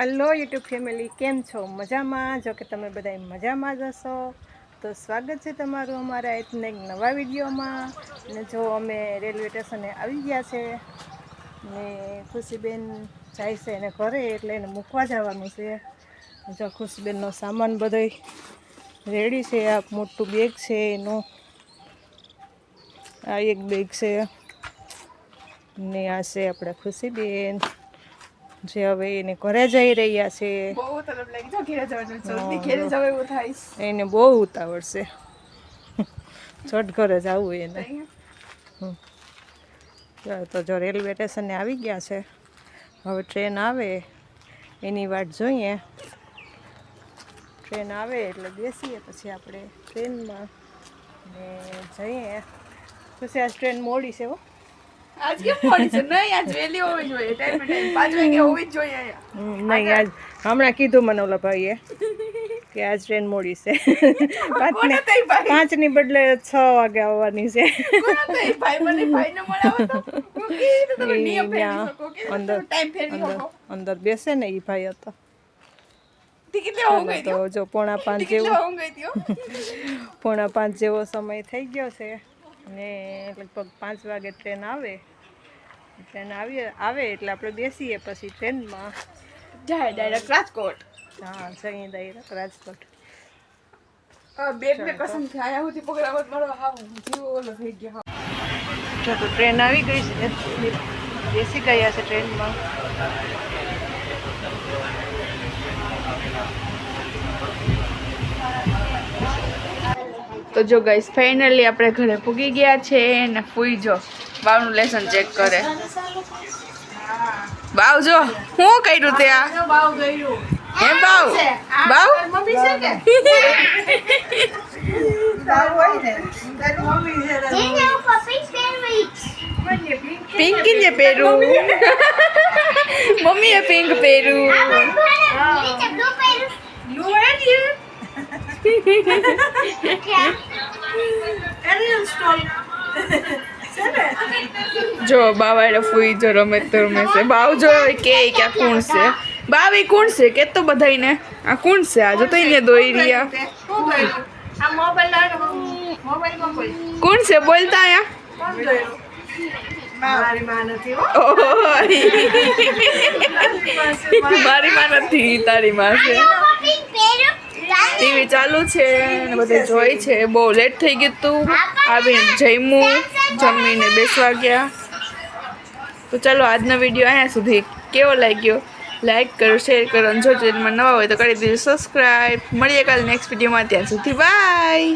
Hello YouTube family, કેમ છો? મજામાં? જો કે તમે બધા મજામાં જ હશો. તો સ્વાગત છે તમારું અમારા એક નવા વિડીયોમાં. ને જો અમે રેલવે સ્ટેશને આવી ગયા છે ને ખુશીબેન જાય છે એને ઘરે, એટલે એને મૂકવા જવાનું છે. જો ખુશીબેનનો સામાન બધો રેડી છે. આ મોટું બેગ છે એનું, આ એક બેગ છે ને આ છે આપણે ખુશીબેન જે હવે એને ઘરે જઈ રહ્યા છે. એને બહુ ઉતાવળ છે, છોટ ઘરે જવું એને. તો જો રેલવે સ્ટેશને આવી ગયા છે. હવે ટ્રેન આવે એની વાટ જોઈએ. ટ્રેન આવે એટલે બેસીએ પછી આપણે ટ્રેનમાં ને જઈએ. પછી આજ ટ્રેન મોડી છે હો. આજ કેમ મોડી છે? નહીં, આજ વહેલી હોવી જોઈએ. ટાઈમ ટુ ટાઈમ 5 વાગે હોવી જ જોઈએ અહીંયા. નહીં, આજ હમણાં કીધું મને ઓલા ભાઈએ કે આજ ટ્રેન મોડી છે. 5ની બદલે 6 વાગે આવવાની છે. અંદર બેસે ને એ ભાઈ હતો. તો જો 4:45 જેવું 4:45 જેવો સમય થઈ ગયો છે ને લગભગ 5 વાગે ટ્રેન આવે. ટ્રેન આવે એટલે આપણે બેસીએ પછી ટ્રેનમાં જાય ડાયરેક્ટ રાજકોટ. હા, જઈએ ડાયરેક્ટ રાજકોટ. બેગ ને કસમ થી આયા હોતી પકડાવત મારો હાવ જીવ ઓલો થઈ ગયો. જો તો ટ્રેન આવી ગઈ છે, બેસી ગયા છે ટ્રેનમાં. તો જો ગાઈસ ફાઇનલી આપણે ઘરે પૂગી ગયા છે ને ફૂઈ જો બાવનું લેસન ચેક કરે. બાવ જો શું કર્યું ત્યાં? બાવ કર્યું. હે બાવ? બાવ મમ્મી છે કે? બાવ હોય ને તારી મમ્મી છે. જેને ઉપર પિંક પહેરવી. પિંક ને પહેરું. મમ્મીએ પિંક પહેર્યું. નીચે બ્લુ પહેર્યું. બ્લુ પહેર્યું. જો બાવાડે ફૂઈ જો રમે તો રમે છે. બાવ જો કે ક્યાં કોણ છે? બાવ એ કોણ છે કે તો બધાઈને આ કોણ છે? આ જો તો એને દોઈ રહ્યા. આ મોબાઈલ કોણ છે બોલતા આયા? મારી માં નથી. મારી માં નથી, તારી માં છે. ટીવી ચાલુ છે ને બધે જોઈ છે. બહુ લેટ થઈ ગયું તું. આવીને જમ્યું, જમીને બેસવા ગયા. તો ચાલો આજનો વિડીયો અહીંયા સુધી. કેવો લાગ્યો લાઈક કરો, શેર કરો અને જો ચેનલમાં નવા હોય તો કરી દેજો સબસ્ક્રાઈબ. મળીએ કાલે નેક્સ્ટ વિડીયોમાં. ત્યાં સુધી બાય.